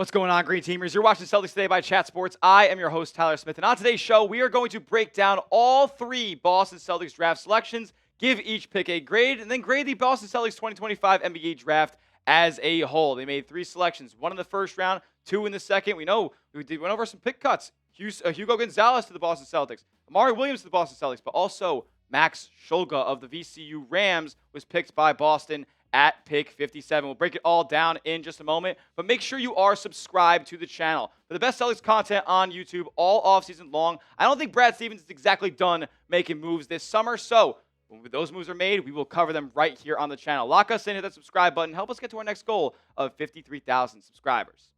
What's going on, Green Teamers? You're watching Celtics Today by Chat Sports. I am your host, Tyler Smith, and on today's show, we are going to break down all three Boston Celtics draft selections, give each pick a grade, and then grade the Boston Celtics 2025 NBA draft as a whole. They made three selections, one in the first round, two in the second. We know we went over some pick cuts. Hugo Gonzalez to the Boston Celtics, Amari Williams to the Boston Celtics, but also Max Shulga of the VCU Rams was picked by Boston at pick 57. We'll break it all down in just a moment, but make sure you are subscribed to the channel for the best Celtics content on YouTube all offseason long. I don't think Brad Stevens is exactly done making moves this summer, so when those moves are made, we will cover them right here on the channel. Lock us in, hit that subscribe button, help us get to our next goal of 53,000 subscribers.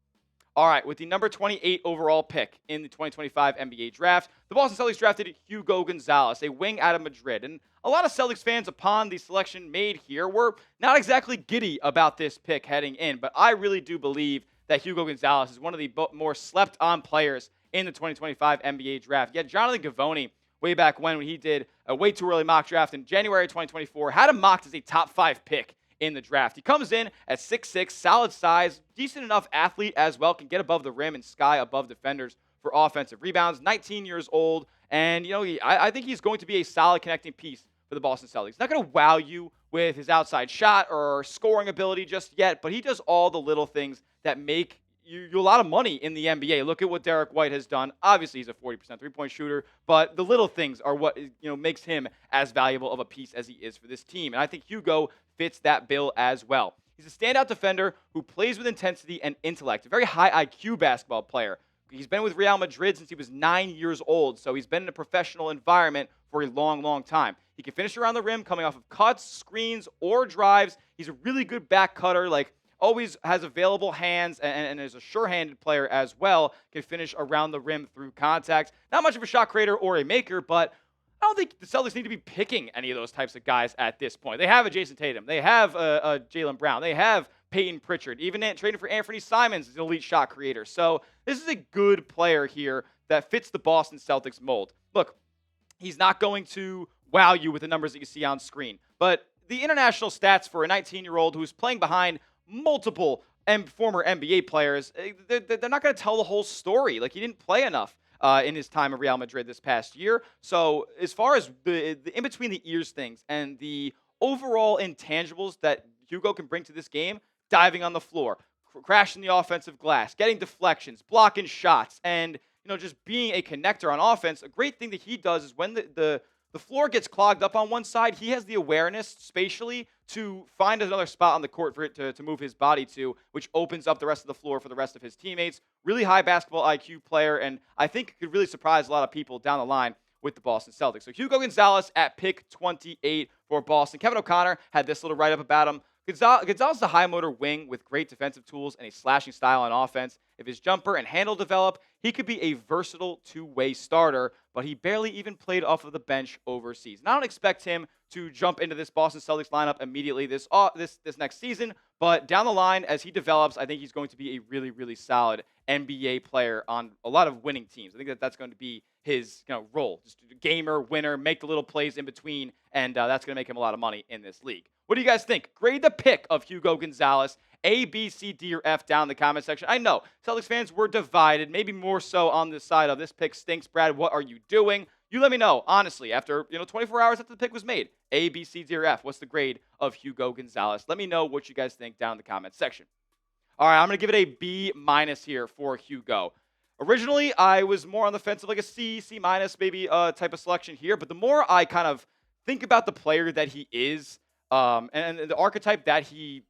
All right, with the number 28 overall pick in the 2025 NBA draft, the Boston Celtics drafted Hugo Gonzalez, a wing out of Madrid. And a lot of Celtics fans, upon the selection made here, were not exactly giddy about this pick heading in. But I really do believe that Hugo Gonzalez is one of the more slept-on players in the 2025 NBA draft. Yet Jonathan Givony, way back when he did a way too early mock draft in January 2024, had him mocked as a top 5 pick in the draft. He comes in at 6'6", solid size, decent enough athlete as well, can get above the rim and sky above defenders for offensive rebounds, 19 years old, and I think he's going to be a solid connecting piece for the Boston Celtics. He's not going to wow you with his outside shot or scoring ability just yet, but he does all the little things that make you a lot of money in the NBA. Look at what Derek White has done. Obviously, he's a 40% three-point shooter, but the little things are what makes him as valuable of a piece as he is for this team. And I think Hugo fits that bill as well. He's a standout defender who plays with intensity and intellect, a very high IQ basketball player. He's been with Real Madrid since he was 9 years old, so he's been in a professional environment for a long, long time. He can finish around the rim coming off of cuts, screens, or drives. He's a really good back cutter, always has available hands and is a sure-handed player as well, can finish around the rim through contact. Not much of a shot creator or a maker, but I don't think the Celtics need to be picking any of those types of guys at this point. They have a Jason Tatum. They have a Jaylen Brown. They have Peyton Pritchard. Even trading for Anthony Simons is an elite shot creator. So this is a good player here that fits the Boston Celtics mold. Look, he's not going to wow you with the numbers that you see on screen, but the international stats for a 19-year-old who's playing behind multiple former NBA players, they're not going to tell the whole story. He didn't play enough in his time at Real Madrid this past year. So as far as the in-between the ears things and the overall intangibles that Hugo can bring to this game, diving on the floor, crashing the offensive glass, getting deflections, blocking shots, and just being a connector on offense, a great thing that he does is when the floor gets clogged up on one side, he has the awareness spatially to find another spot on the court for it to move his body to, which opens up the rest of the floor for the rest of his teammates. Really high basketball IQ player, and I think could really surprise a lot of people down the line with the Boston Celtics. So Hugo Gonzalez at pick 28 for Boston. Kevin O'Connor had this little write-up about him. Gonzalez is a high-motor wing with great defensive tools and a slashing style on offense. If his jumper and handle develop, he could be a versatile two-way starter, but he barely even played off of the bench overseas. And I don't expect him to jump into this Boston Celtics lineup immediately this next season, but down the line, as he develops, I think he's going to be a really, really solid NBA player on a lot of winning teams. I think that's going to be his role. Just a gamer, winner, make the little plays in between, and that's going to make him a lot of money in this league. What do you guys think? Grade the pick of Hugo Gonzalez. A, B, C, D, or F down in the comment section. I know Celtics fans were divided, maybe more so on the side of this pick stinks. Brad, what are you doing? You let me know, honestly, after 24 hours after the pick was made. A, B, C, D, or F. What's the grade of Hugo Gonzalez? Let me know what you guys think down in the comment section. All right, I'm going to give it a B- here for Hugo. Originally, I was more on the fence of a C, C- maybe type of selection here, but the more I kind of think about the player that he is, and the archetype that he,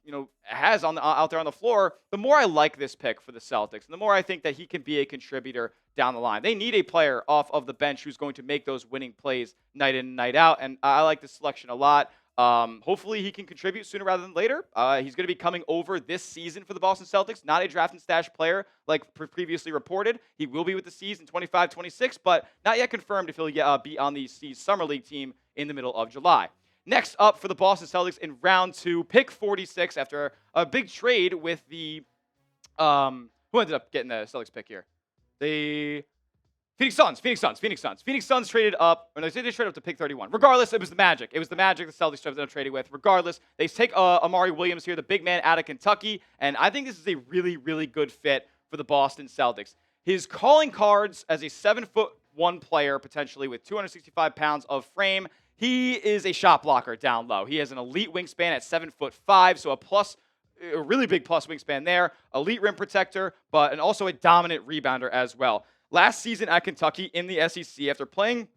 has out there on the floor, the more I like this pick for the Celtics, and the more I think that he can be a contributor down the line. They need a player off of the bench who's going to make those winning plays night in and night out, and I like this selection a lot. Hopefully he can contribute sooner rather than later. He's going to be coming over this season for the Boston Celtics, not a draft and stash player like previously reported. He will be with the C's in 25-26, but not yet confirmed if he'll be on the C's Summer League team in the middle of July. Next up for the Boston Celtics in round 2, pick 46 after a big trade with the who ended up getting the Celtics pick here? The Phoenix Suns traded up, or they traded up to pick 31. Regardless, it was the Magic. It was the Magic the Celtics ended up trading with. Regardless, they take Amari Williams here, the big man out of Kentucky, and I think this is a really, really good fit for the Boston Celtics. His calling cards as a 7'1" player, potentially with 265 pounds of frame. He is a shot blocker down low. He has an elite wingspan at 7'5", so a really big plus wingspan there. Elite rim protector, and also a dominant rebounder as well. Last season at Kentucky in the SEC, after playing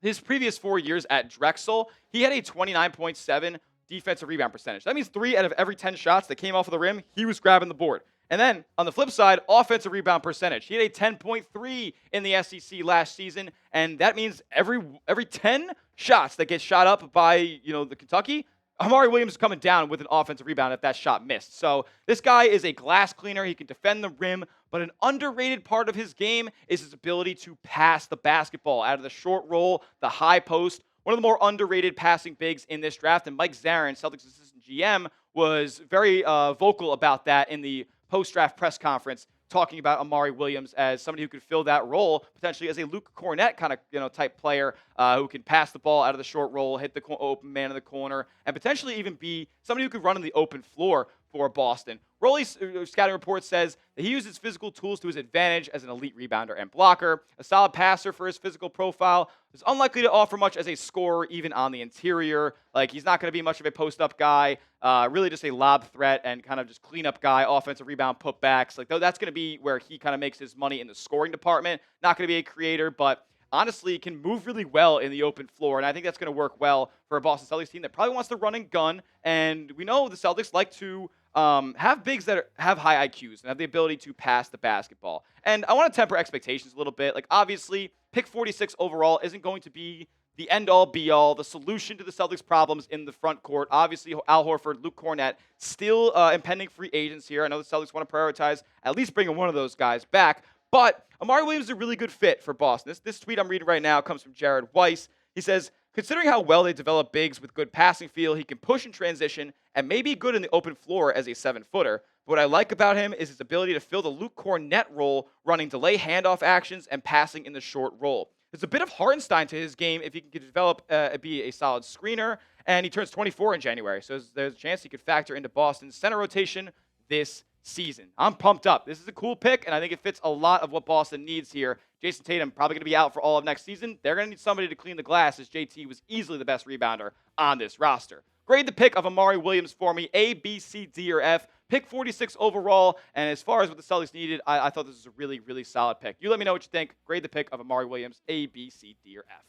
his previous 4 years at Drexel, he had a 29.7 defensive rebound percentage. That means 3 out of every 10 shots that came off of the rim, he was grabbing the board. And then on the flip side, offensive rebound percentage. He had a 10.3 in the SEC last season, and that means every 10 shots that get shot up by the Kentucky, Amari Williams is coming down with an offensive rebound if that shot missed. So this guy is a glass cleaner. He can defend the rim, but an underrated part of his game is his ability to pass the basketball out of the short roll, the high post. One of the more underrated passing bigs in this draft, and Mike Zarin, Celtics assistant GM, was very vocal about that in the post-draft press conference, talking about Amari Williams as somebody who could fill that role potentially as a Luke Cornett kind of type player who can pass the ball out of the short roll, hit the open man in the corner, and potentially even be somebody who could run on the open floor for Boston. Rolly's scouting report says that he uses physical tools to his advantage as an elite rebounder and blocker, a solid passer for his physical profile, is unlikely to offer much as a scorer even on the interior. Like, he's not going to be much of a post-up guy, really just a lob threat and kind of just clean-up guy, offensive rebound putbacks. Like, that's going to be where he kind of makes his money in the scoring department. Not going to be a creator, but honestly can move really well in the open floor, and I think that's going to work well for a Boston Celtics team that probably wants to run and gun, and we know the Celtics like to have bigs that have high IQs and have the ability to pass the basketball. And I want to temper expectations a little bit. Like, obviously, pick 46 overall isn't going to be the end-all, be-all, the solution to the Celtics' problems in the front court. Obviously, Al Horford, Luke Cornett, still impending free agents here. I know the Celtics want to prioritize at least bringing one of those guys back. But Amari Williams is a really good fit for Boston. This tweet I'm reading right now comes from Jared Weiss. He says, considering how well they develop bigs with good passing feel, he can push in transition and may be good in the open floor as a 7-footer. But what I like about him is his ability to fill the Luke Cornett role, running delay handoff actions and passing in the short roll. There's a bit of Hartenstein to his game if he can develop, be a solid screener, and he turns 24 in January. So there's a chance he could factor into Boston's center rotation this season. I'm pumped up. This is a cool pick, and I think it fits a lot of what Boston needs here. Jason Tatum probably going to be out for all of next season. They're going to need somebody to clean the glass, as JT was easily the best rebounder on this roster. Grade the pick of Amari Williams for me, A, B, C, D, or F. Pick 46 overall, and as far as what the Celtics needed, I thought this was a really, really solid pick. You let me know what you think. Grade the pick of Amari Williams, A, B, C, D, or F.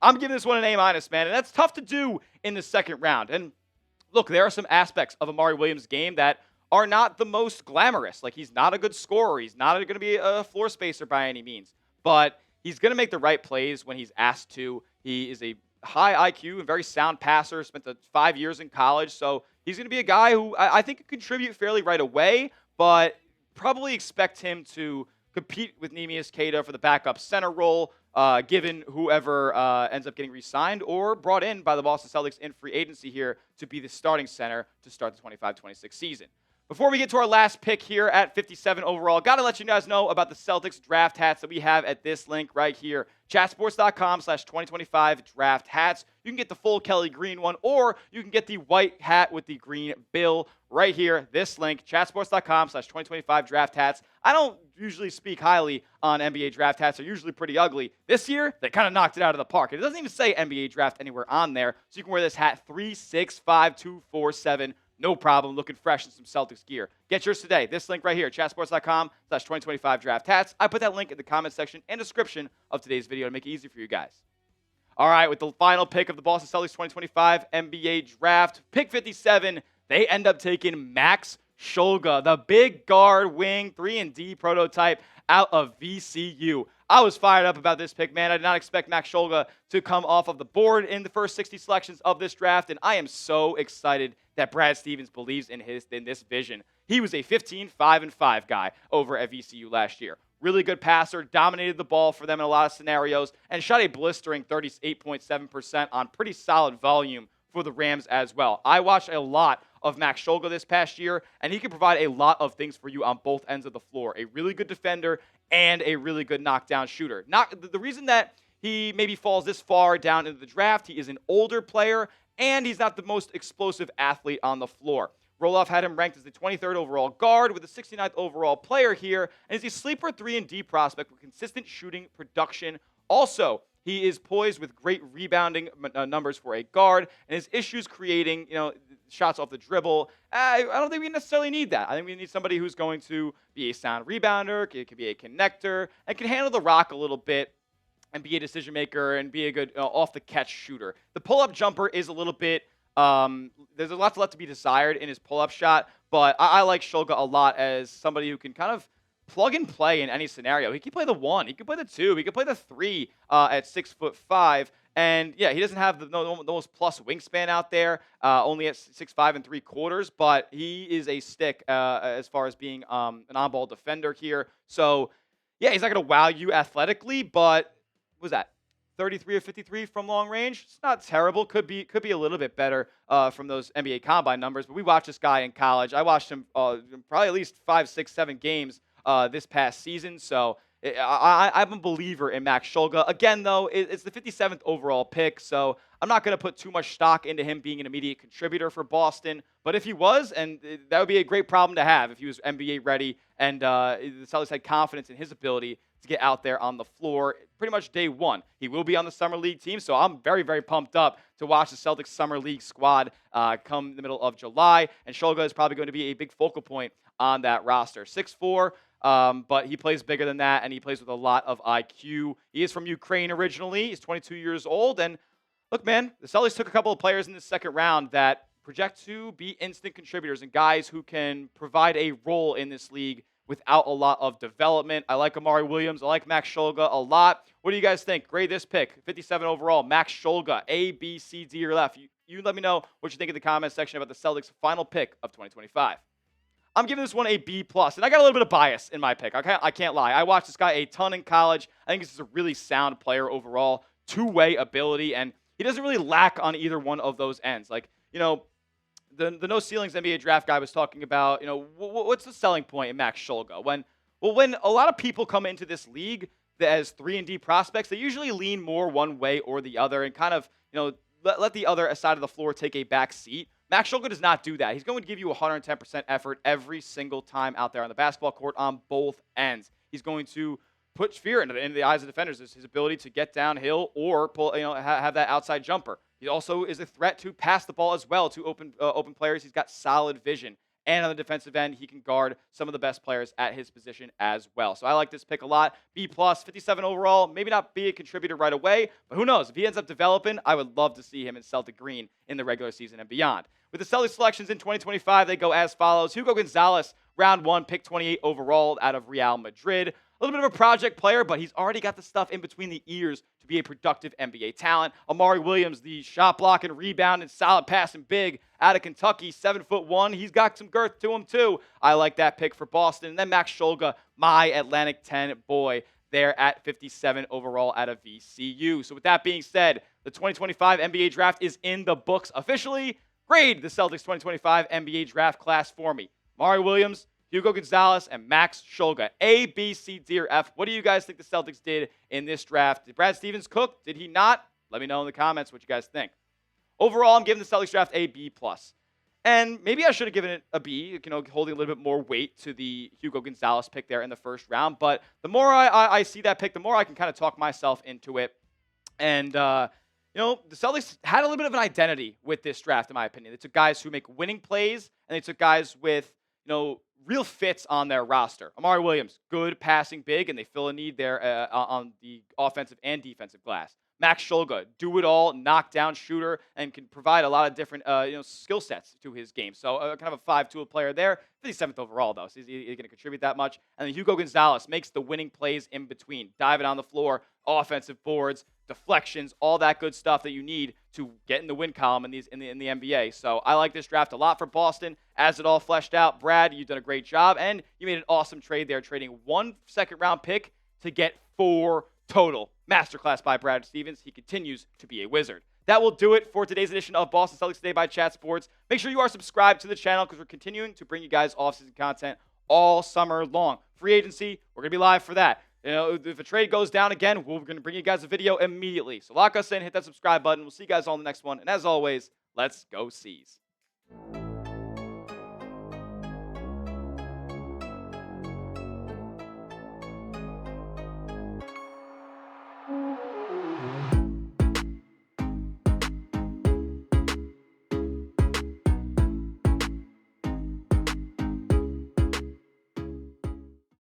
I'm giving this one an A-, man, and that's tough to do in the second round. And look, there are some aspects of Amari Williams' game that are not the most glamorous. Like, he's not a good scorer. He's not going to be a floor spacer by any means. But he's going to make the right plays when he's asked to. He is a high IQ and very sound passer, spent 5 years in college. So he's going to be a guy who I think could contribute fairly right away, but probably expect him to compete with Neemias Queta for the backup center role, given whoever ends up getting re-signed or brought in by the Boston Celtics in free agency here to be the starting center to start the 25-26 season. Before we get to our last pick here at 57 overall, got to let you guys know about the Celtics draft hats that we have at this link right here, chatsports.com/2025 draft hats. You can get the full Kelly green one, or you can get the white hat with the green bill right here, this link, chatsports.com/2025 draft hats. I don't usually speak highly on NBA draft hats. They're usually pretty ugly. This year, they kind of knocked it out of the park. It doesn't even say NBA draft anywhere on there, so you can wear this hat 3, 6, 5, 2, 4, 7. No problem, looking fresh in some Celtics gear. Get yours today. This link right here, chatsports.com/2025 draft hats. I put that link in the comment section and description of today's video to make it easy for you guys. All right, with the final pick of the Boston Celtics 2025 NBA draft, pick 57, they end up taking Max Shulga, the big guard wing 3-and-D prototype out of VCU. I was fired up about this pick, man. I did not expect Max Shulga to come off of the board in the first 60 selections of this draft, and I am so excited that Brad Stevens believes in this vision. He was a 15-5-5 guy over at VCU last year. Really good passer, dominated the ball for them in a lot of scenarios, and shot a blistering 38.7% on pretty solid volume for the Rams as well. I watched a lot of Max Shulga this past year, and he can provide a lot of things for you on both ends of the floor. A really good defender and a really good knockdown shooter. The reason that he maybe falls this far down into the draft, he is an older player, and he's not the most explosive athlete on the floor. Roloff had him ranked as the 23rd overall guard with the 69th overall player here, and he's a sleeper 3-and-D prospect with consistent shooting production. Also, he is poised with great rebounding numbers for a guard, and his issues creating, shots off the dribble. I don't think we necessarily need that. I think we need somebody who's going to be a sound rebounder, can be a connector, and can handle the rock a little bit and be a decision maker and be a good off the catch shooter. The pull-up jumper is a little bit. There's a lot left to be desired in his pull-up shot, but I like Shulga a lot as somebody who can kind of plug and play in any scenario. He can play the 1, he can play the 2, he can play the 3 at 6'5". And yeah, he doesn't have the most plus wingspan out there, only at 6'5" and 3/4, but he is a stick as far as being an on-ball defender here. So yeah, he's not going to wow you athletically, but what was that? 33 of 53 from long range. It's not terrible. Could be a little bit better from those NBA Combine numbers. But we watched this guy in college. I watched him probably at least 5, 6, 7 games this past season. So I'm a believer in Max Shulga. Again, though, it's the 57th overall pick, so I'm not going to put too much stock into him being an immediate contributor for Boston. But if he was, and that would be a great problem to have if he was NBA ready and the Celtics had confidence in his ability to get out there on the floor pretty much day one. He will be on the Summer League team, so I'm very, very pumped up to watch the Celtics Summer League squad come the middle of July. And Shulga is probably going to be a big focal point on that roster. 6'4", but he plays bigger than that, and he plays with a lot of IQ. He is from Ukraine originally. He's 22 years old. And look, man, the Celtics took a couple of players in the second round that project to be instant contributors and guys who can provide a role in this league without a lot of development. I like Amari Williams. I like Max Shulga a lot. What do you guys think? Grade this pick, 57 overall, Max Shulga, A, B, C, D, or left. You let me know what you think in the comment section about the Celtics' final pick of 2025. I'm giving this one a B+, and I got a little bit of bias in my pick. I can't lie. I watched this guy a ton in college. I think this is a really sound player overall, two-way ability, and he doesn't really lack on either one of those ends. Like, the no ceilings NBA draft guy was talking about, what's the selling point in Max Shulga? When a lot of people come into this league as 3-and-D prospects, they usually lean more one way or the other and kind of, let the other side of the floor take a back seat. Max Shulga does not do that. He's going to give you 110% effort every single time out there on the basketball court on both ends. He's going to put fear into the eyes of defenders. Is his ability to get downhill or pull, have that outside jumper. He also is a threat to pass the ball as well to open players. He's got solid vision. And on the defensive end, he can guard some of the best players at his position as well. So I like this pick a lot. B+, 57 overall. Maybe not be a contributor right away, but who knows? If he ends up developing, I would love to see him in Celtic green in the regular season and beyond. With the Celtics selections in 2025, they go as follows. Hugo Gonzalez, round 1, pick 28 overall out of Real Madrid. A little bit of a project player, but he's already got the stuff in between the ears to be a productive NBA talent. Amari Williams, the shot block and rebound and solid passing big out of Kentucky, 7'1". He's got some girth to him too. I like that pick for Boston. And then Max Shulga, my Atlantic 10 boy, there at 57 overall out of VCU. So with that being said, the 2025 NBA draft is in the books officially. Grade the Celtics 2025 NBA draft class for me. Amari Williams, Hugo Gonzalez, and Max Shulga. A, B, C, D, or F. What do you guys think the Celtics did in this draft? Did Brad Stevens cook? Did he not? Let me know in the comments what you guys think. Overall, I'm giving the Celtics draft a B+. And maybe I should have given it a B, holding a little bit more weight to the Hugo Gonzalez pick there in the first round. But the more I see that pick, the more I can kind of talk myself into it. And, the Celtics had a little bit of an identity with this draft, in my opinion. They took guys who make winning plays, and they took guys with, real fits on their roster. Amari Williams, good passing big, and they fill a need there on the offensive and defensive glass. Max Shulga, do-it-all, knockdown shooter, and can provide a lot of different skill sets to his game. So kind of a 5-tool player there. 57th overall, though, so he's going to contribute that much. And then Hugo Gonzalez makes the winning plays in between. Diving on the floor, offensive boards, deflections, all that good stuff that you need to get in the win column in the NBA. So I like this draft a lot for Boston. As it all fleshed out, Brad, you've done a great job, and you made an awesome trade there, trading 1 second-round pick to get 4 total. Masterclass by Brad Stevens. He continues to be a wizard. That will do it for today's edition of Boston Celtics Today by Chat Sports. Make sure you are subscribed to the channel because we're continuing to bring you guys off-season content all summer long. Free agency, we're going to be live for that. If a trade goes down again, we're going to bring you guys a video immediately. So lock us in, hit that subscribe button. We'll see you guys on the next one. And as always, let's go C's.